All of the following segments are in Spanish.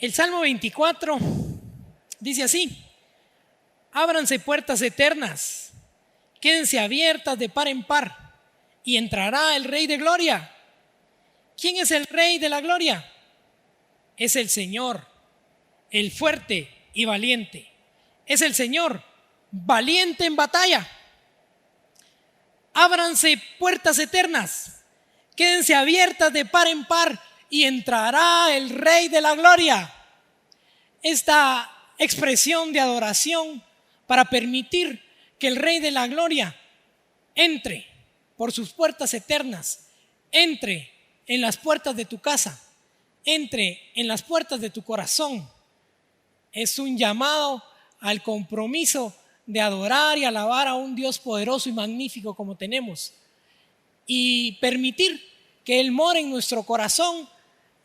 El Salmo 24 dice así: ábranse puertas eternas, quédense abiertas de par en par, y entrará el Rey de Gloria. ¿Quién es el Rey de la Gloria? Es el Señor, el fuerte y valiente. Es el Señor, valiente en batalla. Ábranse puertas eternas, quédense abiertas de par en par, y entrará el Rey de la Gloria. Esta expresión de adoración para permitir que el Rey de la Gloria entre por sus puertas eternas, entre en las puertas de tu casa, entre en las puertas de tu corazón, es un llamado al compromiso de adorar y alabar a un Dios poderoso y magnífico como tenemos, y permitir que Él more en nuestro corazón,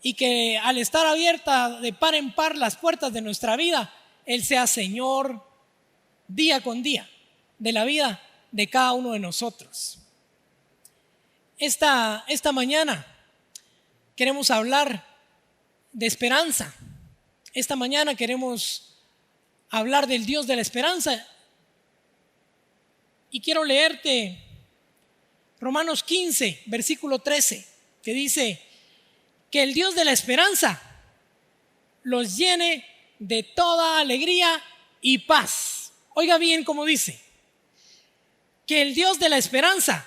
y que al estar abierta de par en par las puertas de nuestra vida, Él sea Señor día con día de la vida de cada uno de nosotros. Esta mañana queremos hablar de esperanza. Esta mañana queremos hablar del Dios de la esperanza. Y quiero leerte Romanos 15, versículo 13, que dice: que el Dios de la esperanza los llene de toda alegría y paz. Oiga bien cómo dice: que el Dios de la esperanza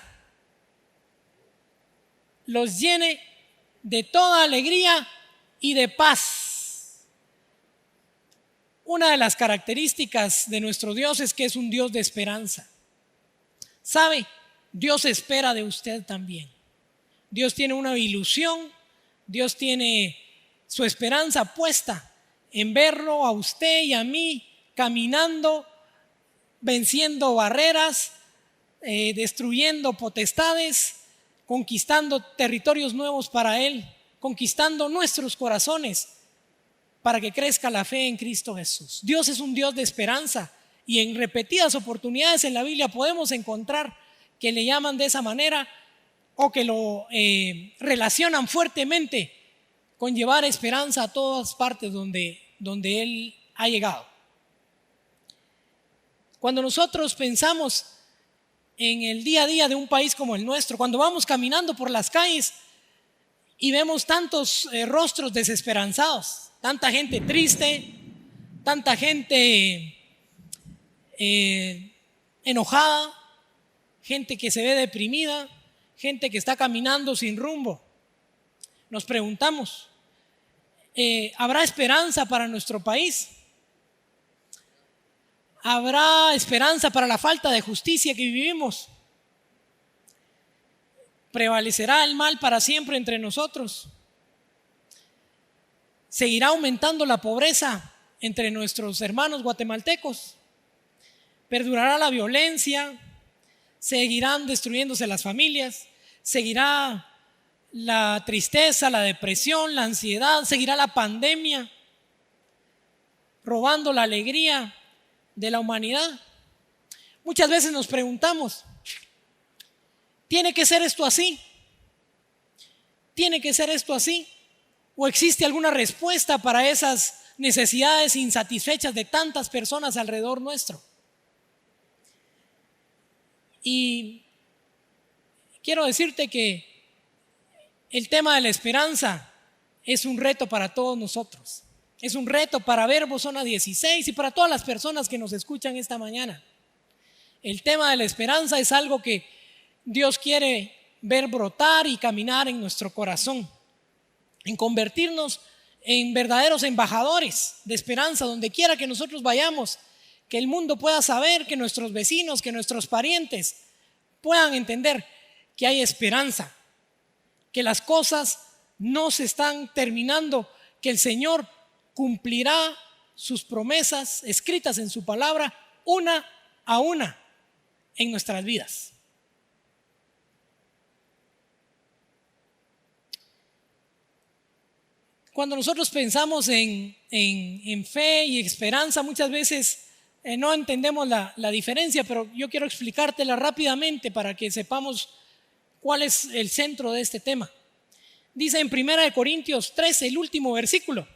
los llene de toda alegría y de paz. Una de las características de nuestro Dios es que es un Dios de esperanza. ¿Sabe? Dios espera de usted también. Dios tiene una ilusión, Dios tiene su esperanza puesta en verlo a usted y a mí caminando, venciendo barreras, destruyendo potestades, conquistando territorios nuevos para Él, conquistando nuestros corazones para que crezca la fe en Cristo Jesús. Dios es un Dios de esperanza, y en repetidas oportunidades en la Biblia podemos encontrar que le llaman de esa manera, o que lo relacionan fuertemente con llevar esperanza a todas partes donde Él ha llegado. Cuando nosotros pensamos en el día a día de un país como el nuestro, cuando vamos caminando por las calles y vemos tantos rostros desesperanzados, tanta gente triste, tanta gente enojada, gente que se ve deprimida, gente que está caminando sin rumbo, nos preguntamos: ¿habrá esperanza para nuestro país? ¿Habrá esperanza para la falta de justicia que vivimos? ¿Prevalecerá el mal para siempre entre nosotros? ¿Seguirá aumentando la pobreza entre nuestros hermanos guatemaltecos? ¿Perdurará la violencia? ¿Seguirán destruyéndose las familias? ¿Seguirá la tristeza, la depresión, la ansiedad? ¿Seguirá la pandemia robando la alegría de la humanidad? Muchas veces nos preguntamos: ¿tiene que ser esto así? ¿Tiene que ser esto así? ¿O existe alguna respuesta para esas necesidades insatisfechas de tantas personas alrededor nuestro? Y quiero decirte que el tema de la esperanza es un reto para todos nosotros. Es un reto para Verbo Zona 16 y para todas las personas que nos escuchan esta mañana. El tema de la esperanza es algo que Dios quiere ver brotar y caminar en nuestro corazón, en convertirnos en verdaderos embajadores de esperanza donde quiera que nosotros vayamos, que el mundo pueda saber, que nuestros vecinos, que nuestros parientes puedan entender que hay esperanza, que las cosas no se están terminando, que el Señor cumplirá sus promesas escritas en su palabra una a una en nuestras vidas. Cuando nosotros pensamos en fe y esperanza, muchas veces no entendemos la diferencia, pero yo quiero explicártela rápidamente para que sepamos cuál es el centro de este tema. Dice en 1 Corintios 13, el último versículo: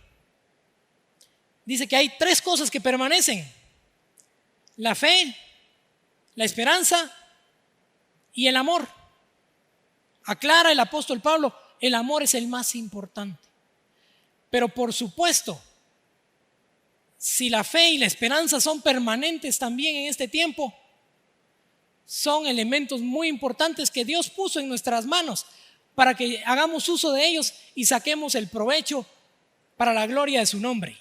dice que hay tres cosas que permanecen: la fe, la esperanza y el amor. Aclara el apóstol Pablo, el amor es el más importante. Pero por supuesto, si la fe y la esperanza son permanentes también en este tiempo, son elementos muy importantes que Dios puso en nuestras manos para que hagamos uso de ellos y saquemos el provecho para la gloria de su nombre.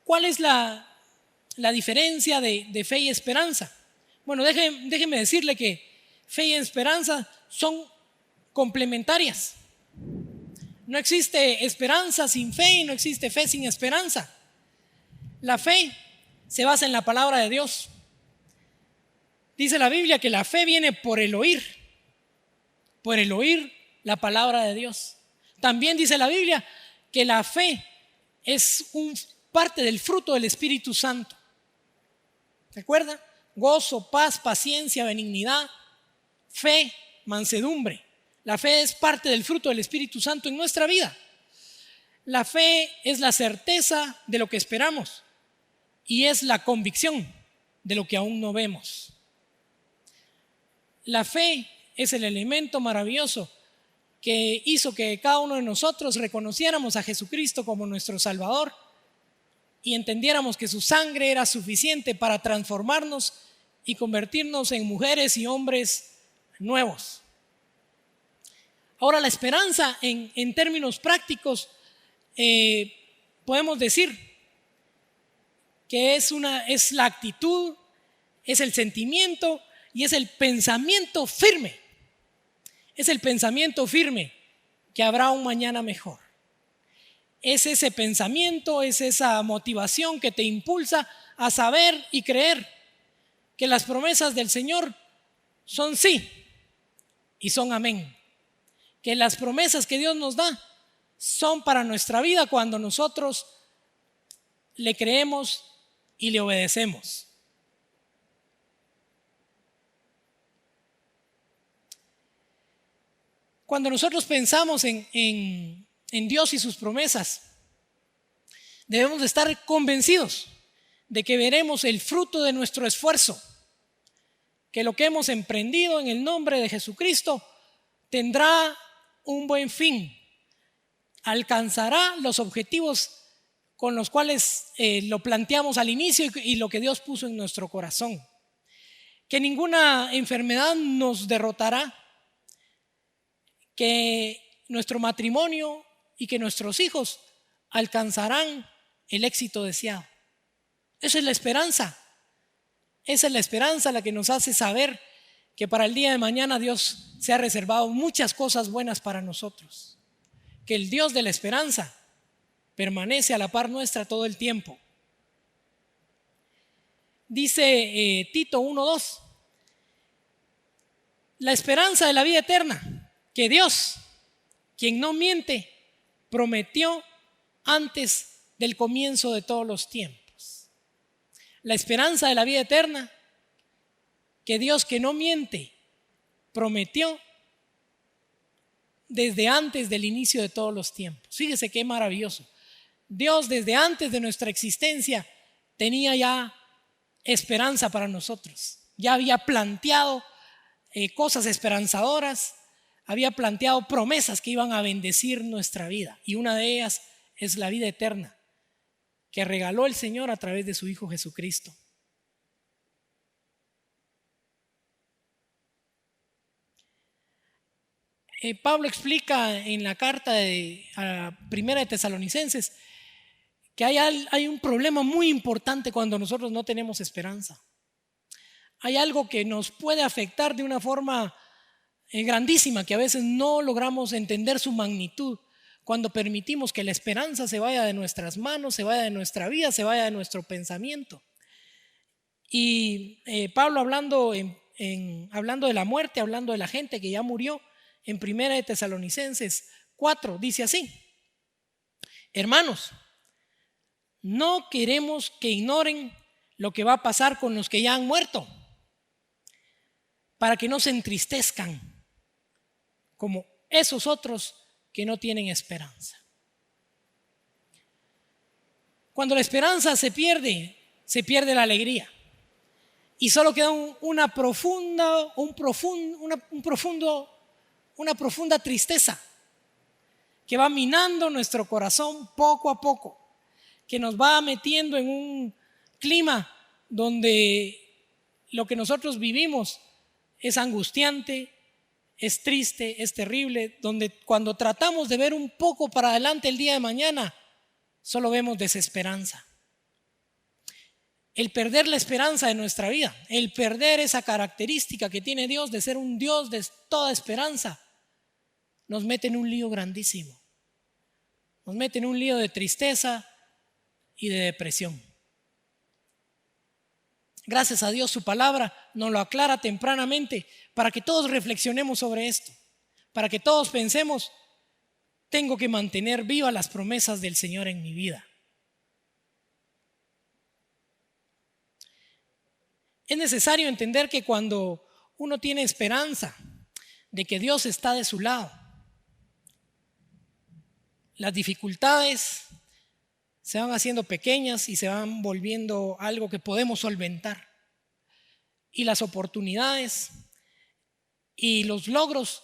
¿Cuál es la diferencia de fe y esperanza? Bueno, déjeme decirle que fe y esperanza son complementarias. No existe esperanza sin fe y no existe fe sin esperanza. La fe se basa en la palabra de Dios. Dice la Biblia que la fe viene por el oír la palabra de Dios. También dice la Biblia que la fe es parte del fruto del Espíritu Santo. ¿Recuerda? Gozo, paz, paciencia, benignidad, fe, mansedumbre. La fe es parte del fruto del Espíritu Santo en nuestra vida. La fe es la certeza de lo que esperamos y es la convicción de lo que aún no vemos. La fe es el elemento maravilloso que hizo que cada uno de nosotros reconociéramos a Jesucristo como nuestro Salvador y entendiéramos que su sangre era suficiente para transformarnos y convertirnos en mujeres y hombres nuevos. Ahora, la esperanza en términos prácticos, podemos decir que es la actitud, es el sentimiento y es el pensamiento firme. Es el pensamiento firme que habrá un mañana mejor. Es ese pensamiento, es esa motivación que te impulsa a saber y creer que las promesas del Señor son sí y son amén. Que las promesas que Dios nos da son para nuestra vida cuando nosotros le creemos y le obedecemos. Cuando nosotros pensamos en Dios y sus promesas, debemos de estar convencidos de que veremos el fruto de nuestro esfuerzo, que lo que hemos emprendido en el nombre de Jesucristo tendrá un buen fin, alcanzará los objetivos con los cuales lo planteamos al inicio y lo que Dios puso en nuestro corazón. Que ninguna enfermedad nos derrotará, que nuestro matrimonio y que nuestros hijos alcanzarán el éxito deseado. Esa es la esperanza. Esa es la esperanza la que nos hace saber que para el día de mañana Dios se ha reservado muchas cosas buenas para nosotros. Que el Dios de la esperanza permanece a la par nuestra todo el tiempo. Dice Tito 1:2, la esperanza de la vida eterna, que Dios, quien no miente, prometió antes del comienzo de todos los tiempos. La esperanza de la vida eterna, que Dios, que no miente, prometió desde antes del inicio de todos los tiempos. Fíjese qué maravilloso. Dios, desde antes de nuestra existencia, tenía ya esperanza para nosotros. Ya había planteado cosas esperanzadoras, había planteado promesas que iban a bendecir nuestra vida. Y una de ellas es la vida eterna que regaló el Señor a través de su Hijo Jesucristo. Pablo explica en la carta a Primera de Tesalonicenses que hay un problema muy importante cuando nosotros no tenemos esperanza. Hay algo que nos puede afectar de una forma grandísima, que a veces no logramos entender su magnitud cuando permitimos que la esperanza se vaya de nuestras manos, se vaya de nuestra vida, se vaya de nuestro pensamiento. Y Pablo hablando de la muerte, hablando de la gente que ya murió, en Primera de Tesalonicenses 4 dice así: hermanos, no queremos que ignoren lo que va a pasar con los que ya han muerto, para que no se entristezcan como esos otros que no tienen esperanza. Cuando la esperanza se pierde la alegría. Y solo queda una profunda tristeza que va minando nuestro corazón poco a poco, que nos va metiendo en un clima donde lo que nosotros vivimos es angustiante, es triste, es terrible, donde cuando tratamos de ver un poco para adelante el día de mañana, solo vemos desesperanza. El perder la esperanza de nuestra vida, el perder esa característica que tiene Dios de ser un Dios de toda esperanza, nos mete en un lío grandísimo. Nos mete en un lío de tristeza y de depresión. Gracias a Dios, su palabra nos lo aclara tempranamente para que todos reflexionemos sobre esto, para que todos pensemos, tengo que mantener vivas las promesas del Señor en mi vida. Es necesario entender que cuando uno tiene esperanza de que Dios está de su lado, las dificultades se van haciendo pequeñas y se van volviendo algo que podemos solventar. Y las oportunidades y los logros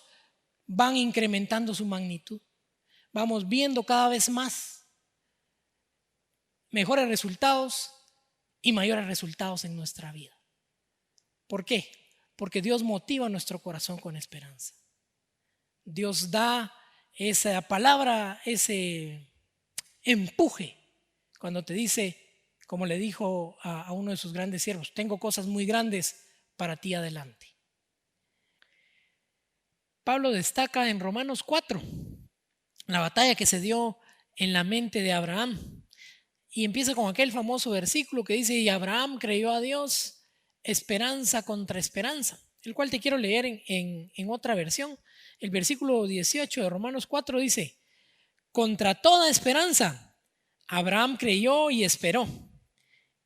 van incrementando su magnitud. Vamos viendo cada vez más mejores resultados y mayores resultados en nuestra vida. ¿Por qué? Porque Dios motiva nuestro corazón con esperanza. Dios da esa palabra, ese empuje, cuando te dice, como le dijo a uno de sus grandes siervos, tengo cosas muy grandes para ti adelante. Pablo destaca en Romanos 4 la batalla que se dio en la mente de Abraham y empieza con aquel famoso versículo que dice, y Abraham creyó a Dios, esperanza contra esperanza, el cual te quiero leer en otra versión. El versículo 18 de Romanos 4 dice, contra toda esperanza, Abraham creyó y esperó,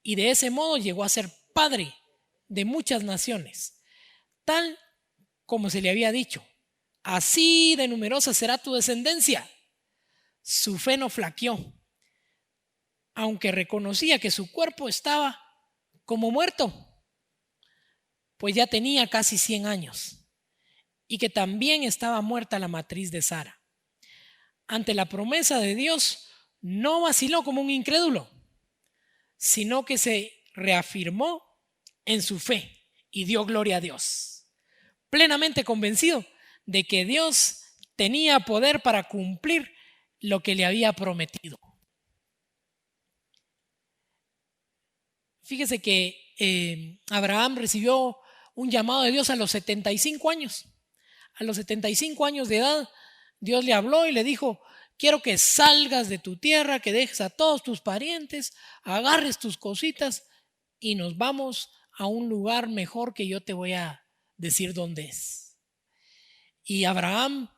y de ese modo llegó a ser padre de muchas naciones, tal como se le había dicho, así de numerosa será tu descendencia. Su fe no flaqueó, aunque reconocía que su cuerpo estaba como muerto, pues ya tenía casi 100 años, y que también estaba muerta la matriz de Sara. Ante la promesa de Dios, no vaciló como un incrédulo, sino que se reafirmó en su fe y dio gloria a Dios, plenamente convencido de que Dios tenía poder para cumplir lo que le había prometido. Fíjese que Abraham recibió un llamado de Dios a los 75 años. A los 75 años de edad, Dios le habló y le dijo, quiero que salgas de tu tierra, que dejes a todos tus parientes, agarres tus cositas y nos vamos a un lugar mejor que yo te voy a decir dónde es. Y Abraham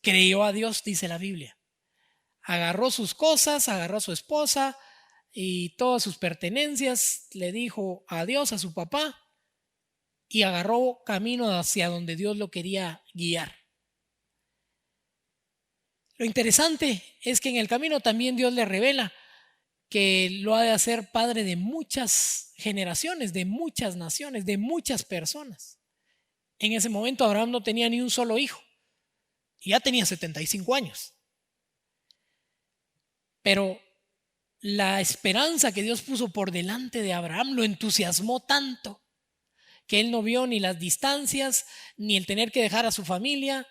creyó a Dios, dice la Biblia. Agarró sus cosas, agarró a su esposa y todas sus pertenencias, le dijo adiós a su papá y agarró camino hacia donde Dios lo quería guiar. Lo interesante es que en el camino también Dios le revela que lo ha de hacer padre de muchas generaciones, de muchas naciones, de muchas personas. En ese momento Abraham no tenía ni un solo hijo y ya tenía 75 años. Pero la esperanza que Dios puso por delante de Abraham lo entusiasmó tanto que él no vio ni las distancias, ni el tener que dejar a su familia,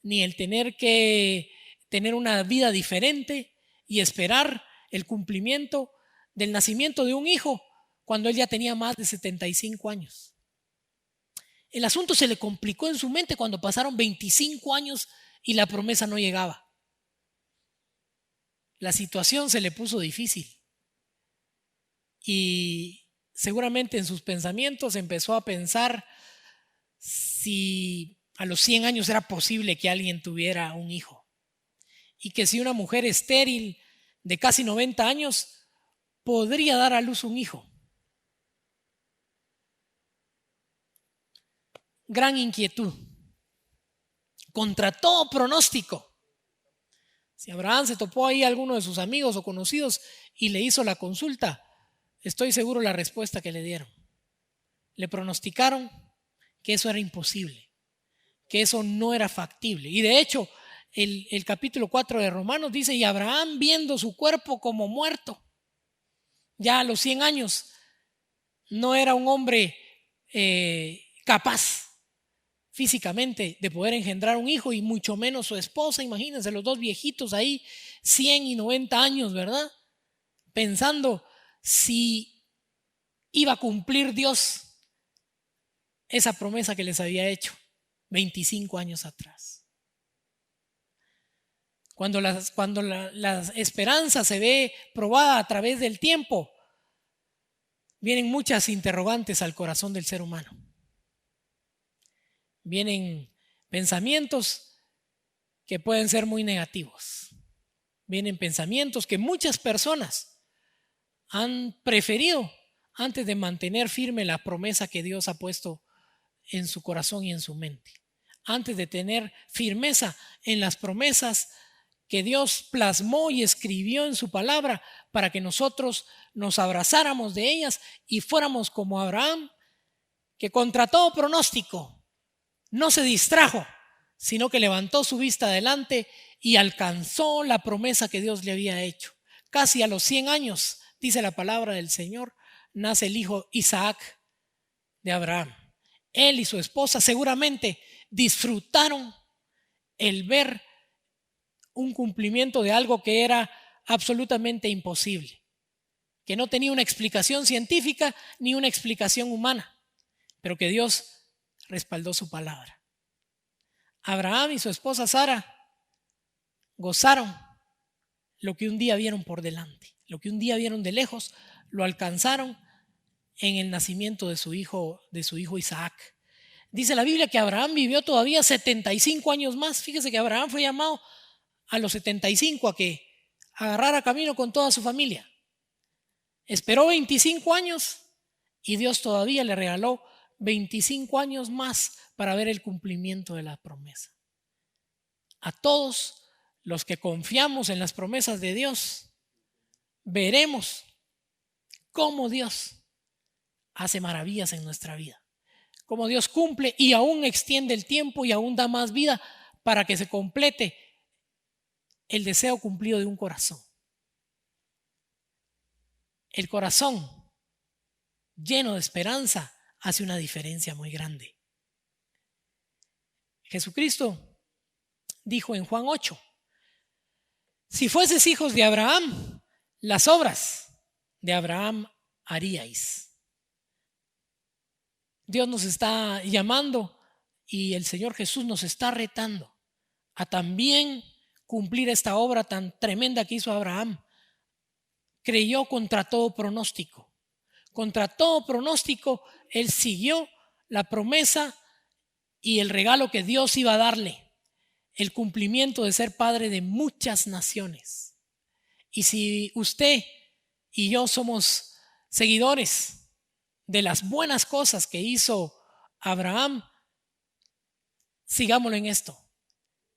ni el tener que tener una vida diferente y esperar el cumplimiento del nacimiento de un hijo cuando él ya tenía más de 75 años. El asunto se le complicó en su mente cuando pasaron 25 años y la promesa no llegaba. La situación se le puso difícil y seguramente en sus pensamientos empezó a pensar si a los 100 años era posible que alguien tuviera un hijo y que si una mujer estéril de casi 90 años podría dar a luz un hijo. Gran inquietud. Contra todo pronóstico, Si Abraham se topó ahí a alguno de sus amigos o conocidos y le hizo la consulta, estoy seguro la respuesta que le dieron. Le pronosticaron que eso era imposible, que eso no era factible. Y de hecho, el capítulo 4 de Romanos dice, y Abraham viendo su cuerpo como muerto, ya a los 100 años, no era un hombre capaz físicamente de poder engendrar un hijo, y mucho menos su esposa. Imagínense los dos viejitos ahí, 100 y 90 años, ¿verdad? Pensando si iba a cumplir Dios esa promesa que les había hecho 25 años atrás. Cuando la esperanza se ve probada a través del tiempo, vienen muchas interrogantes al corazón del ser humano. Vienen pensamientos que pueden ser muy negativos. Vienen pensamientos que muchas personas han preferido antes de mantener firme la promesa que Dios ha puesto en su corazón y en su mente. Antes de tener firmeza en las promesas que Dios plasmó y escribió en su palabra para que nosotros nos abrazáramos de ellas y fuéramos como Abraham, que contra todo pronóstico no se distrajo, sino que levantó su vista adelante y alcanzó la promesa que Dios le había hecho. Casi a los 100 años, dice la palabra del Señor, nace el hijo Isaac de Abraham. Él y su esposa seguramente disfrutaron el ver un cumplimiento de algo que era absolutamente imposible, que no tenía una explicación científica ni una explicación humana, pero que Dios respaldó su palabra. Abraham y su esposa Sara gozaron lo que un día vieron por delante, lo que un día vieron de lejos, lo alcanzaron en el nacimiento de su hijo Isaac. Dice la Biblia que Abraham vivió todavía 75 años más. Fíjese que Abraham fue llamado a los 75 a que agarrara camino con toda su familia. Esperó 25 años y Dios todavía le regaló 25 años más para ver el cumplimiento de la promesa. A todos los que confiamos en las promesas de Dios, veremos cómo Dios hace maravillas en nuestra vida, cómo Dios cumple y aún extiende el tiempo y aún da más vida para que se complete el deseo cumplido de un corazón. El corazón lleno de esperanza hace una diferencia muy grande. Jesucristo dijo en Juan 8, si fueses hijos de Abraham, las obras de Abraham haríais. Dios nos está llamando y el Señor Jesús nos está retando a también cumplir esta obra tan tremenda que hizo Abraham. Creyó contra todo pronóstico. Contra todo pronóstico, él siguió la promesa y el regalo que Dios iba a darle, el cumplimiento de ser padre de muchas naciones. Y si usted y yo somos seguidores de las buenas cosas que hizo Abraham, sigámoslo en esto.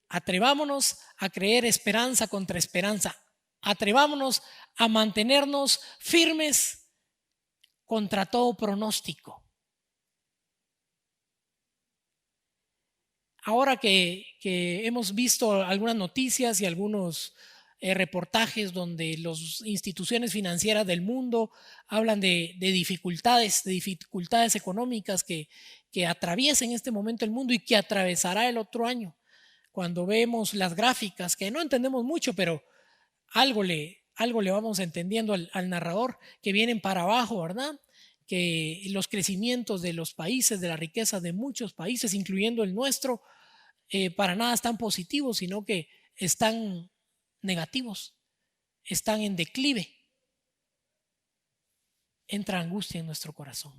Atrevámonos a creer esperanza contra esperanza. Atrevámonos a mantenernos firmes contra todo pronóstico. Ahora que hemos visto algunas noticias y algunos reportajes donde las instituciones financieras del mundo hablan de dificultades económicas que atraviesa en este momento el mundo y que atravesará el otro año. Cuando vemos las gráficas, que no entendemos mucho, pero algo le vamos entendiendo al narrador, que vienen para abajo, ¿verdad? Que los crecimientos de los países, de la riqueza de muchos países, incluyendo el nuestro, para nada están positivos, sino que están negativos, están en declive. Entra angustia en nuestro corazón.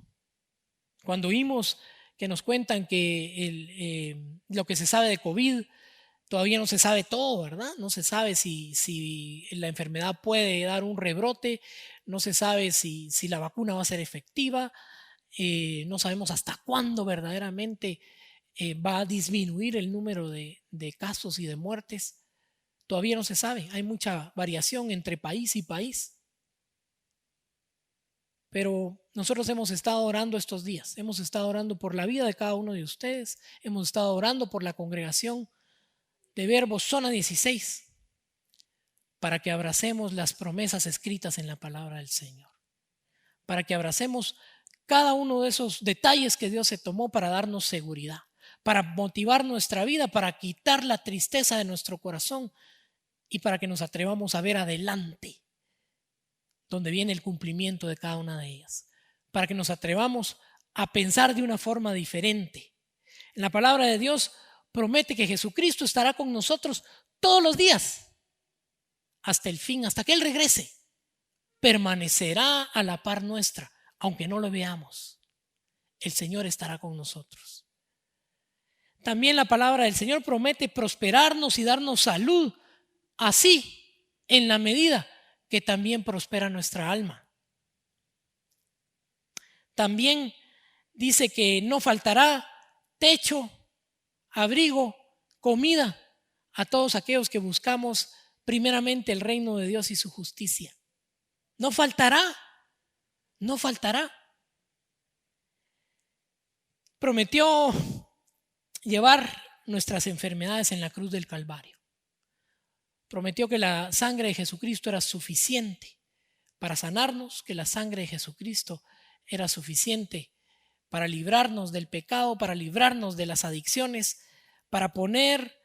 Cuando oímos que nos cuentan que lo que se sabe de COVID, todavía no se sabe todo, ¿verdad? No se sabe si la enfermedad puede dar un rebrote, no se sabe si la vacuna va a ser efectiva, no sabemos hasta cuándo verdaderamente va a disminuir el número de casos y de muertes. Todavía no se sabe, hay mucha variación entre país y país. Pero nosotros hemos estado orando estos días, hemos estado orando por la vida de cada uno de ustedes, hemos estado orando por la congregación de Verbo Zona 16, para que abracemos las promesas escritas en la palabra del Señor, para que abracemos cada uno de esos detalles que Dios se tomó para darnos seguridad, para motivar nuestra vida, para quitar la tristeza de nuestro corazón y para que nos atrevamos a ver adelante, donde viene el cumplimiento de cada una de ellas, para que nos atrevamos a pensar de una forma diferente. En la palabra de Dios promete que Jesucristo estará con nosotros todos los días, hasta el fin, hasta que Él regrese. Permanecerá a la par nuestra, aunque no lo veamos. El Señor estará con nosotros. También la palabra del Señor promete prosperarnos y darnos salud, así en la medida que también prospera nuestra alma. También dice que no faltará techo, abrigo, comida a todos aquellos que buscamos primeramente el reino de Dios y su justicia. No faltará, no faltará. Prometió llevar nuestras enfermedades en la cruz del Calvario. Prometió que la sangre de Jesucristo era suficiente para sanarnos, que la sangre de Jesucristo era suficiente para librarnos del pecado, para librarnos de las adicciones, para poner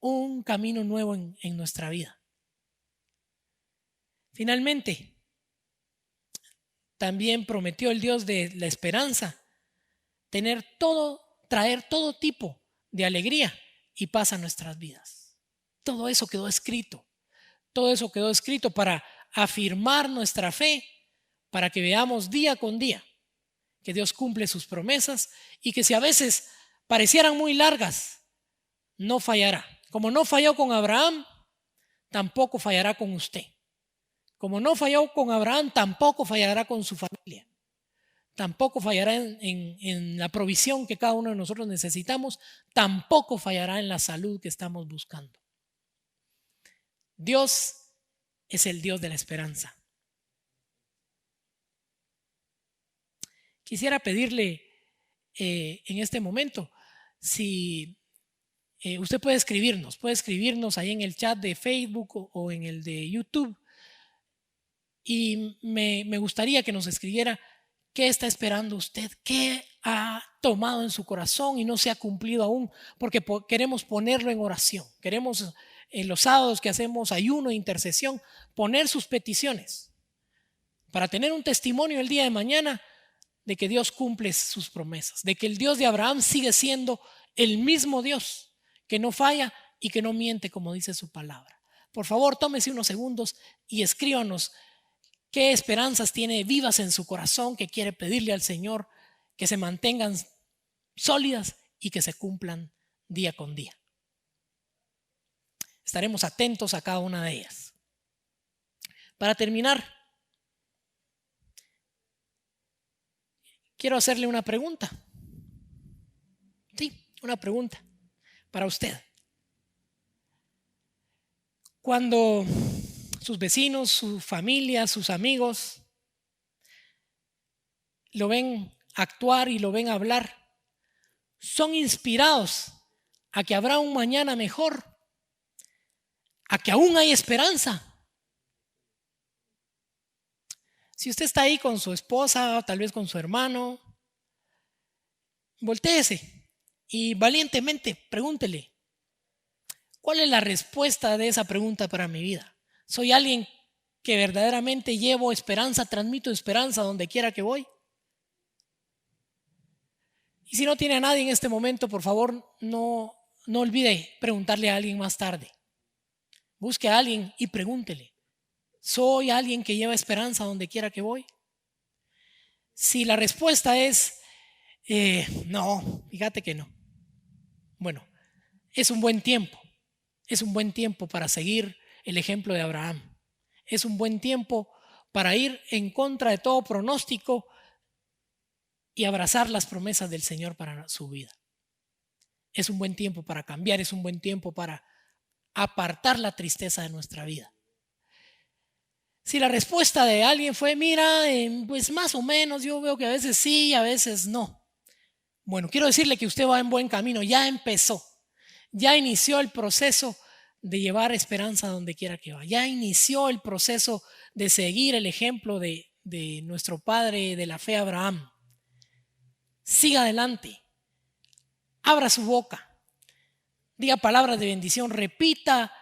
un camino nuevo en nuestra vida. Finalmente, también prometió el Dios de la esperanza traer todo tipo de alegría y paz a nuestras vidas. Todo eso quedó escrito. Todo eso quedó escrito para afirmar nuestra fe, para que veamos día con día que Dios cumple sus promesas y que si a veces parecieran muy largas, no fallará. Como no falló con Abraham, tampoco fallará con usted. Como no falló con Abraham, tampoco fallará con su familia. Tampoco fallará en la provisión que cada uno de nosotros necesitamos. Tampoco fallará en la salud que estamos buscando. Dios es el Dios de la esperanza. Quisiera pedirle en este momento si usted puede escribirnos ahí en el chat de Facebook o en el de YouTube. Y me gustaría que nos escribiera qué está esperando usted, qué ha tomado en su corazón y no se ha cumplido aún, porque queremos ponerlo en oración. Queremos en los sábados que hacemos ayuno e intercesión poner sus peticiones para tener un testimonio el día de mañana de que Dios cumple sus promesas, de que el Dios de Abraham sigue siendo el mismo Dios, que no falla y que no miente como dice su palabra. Por favor, tómese unos segundos y escríbanos qué esperanzas tiene vivas en su corazón que quiere pedirle al Señor que se mantengan sólidas y que se cumplan día con día. Estaremos atentos a cada una de ellas. Para terminar, quiero hacerle una pregunta. Sí, una pregunta para usted. Cuando sus vecinos, su familia, sus amigos lo ven actuar y lo ven hablar, son inspirados a que habrá un mañana mejor, a que aún hay esperanza. Si usted está ahí con su esposa o tal vez con su hermano, voltéese y valientemente pregúntele, ¿cuál es la respuesta de esa pregunta para mi vida? ¿Soy alguien que verdaderamente llevo esperanza, transmito esperanza donde quiera que voy? Y si no tiene a nadie en este momento, por favor, no olvide preguntarle a alguien más tarde. Busque a alguien y pregúntele, ¿soy alguien que lleva esperanza donde quiera que voy? Si la respuesta es no, fíjate que no. Bueno, es un buen tiempo. Es un buen tiempo para seguir el ejemplo de Abraham. Es un buen tiempo para ir en contra de todo pronóstico y abrazar las promesas del Señor para su vida. Es un buen tiempo para cambiar, es un buen tiempo para apartar la tristeza de nuestra vida. Si la respuesta de alguien fue, mira, pues más o menos, yo veo que a veces sí, a veces no. Bueno, quiero decirle que usted va en buen camino, ya empezó, ya inició el proceso de llevar esperanza donde quiera que va, ya inició el proceso de seguir el ejemplo de nuestro padre de la fe, Abraham. Siga adelante, abra su boca, diga palabras de bendición, repita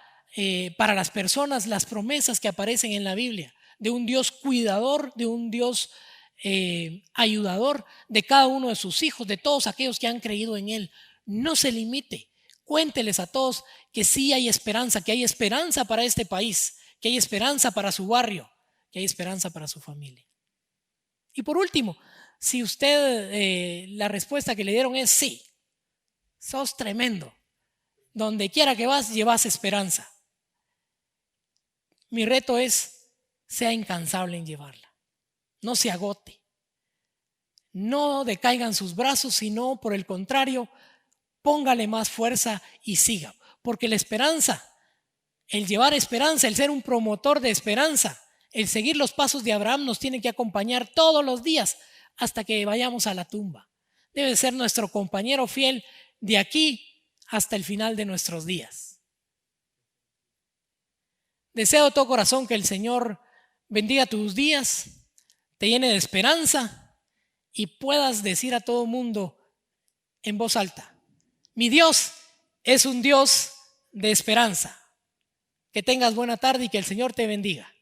para las personas las promesas que aparecen en la Biblia, de un Dios cuidador, de un Dios ayudador de cada uno de sus hijos, de todos aquellos que han creído en Él. No se limite, cuénteles a todos que sí hay esperanza, que hay esperanza para este país, que hay esperanza para su barrio, que hay esperanza para su familia. Y por último, si usted la respuesta que le dieron es sí, sos tremendo, donde quiera que vas, llevas esperanza. Mi reto es, sea incansable en llevarla. No se agote. No decaigan sus brazos, sino por el contrario, póngale más fuerza y siga. Porque la esperanza, el llevar esperanza, el ser un promotor de esperanza, el seguir los pasos de Abraham nos tiene que acompañar todos los días hasta que vayamos a la tumba. Debe ser nuestro compañero fiel de aquí hasta el final de nuestros días. Deseo de todo corazón que el Señor bendiga tus días, te llene de esperanza y puedas decir a todo mundo en voz alta: mi Dios es un Dios de esperanza. Que tengas buena tarde y que el Señor te bendiga.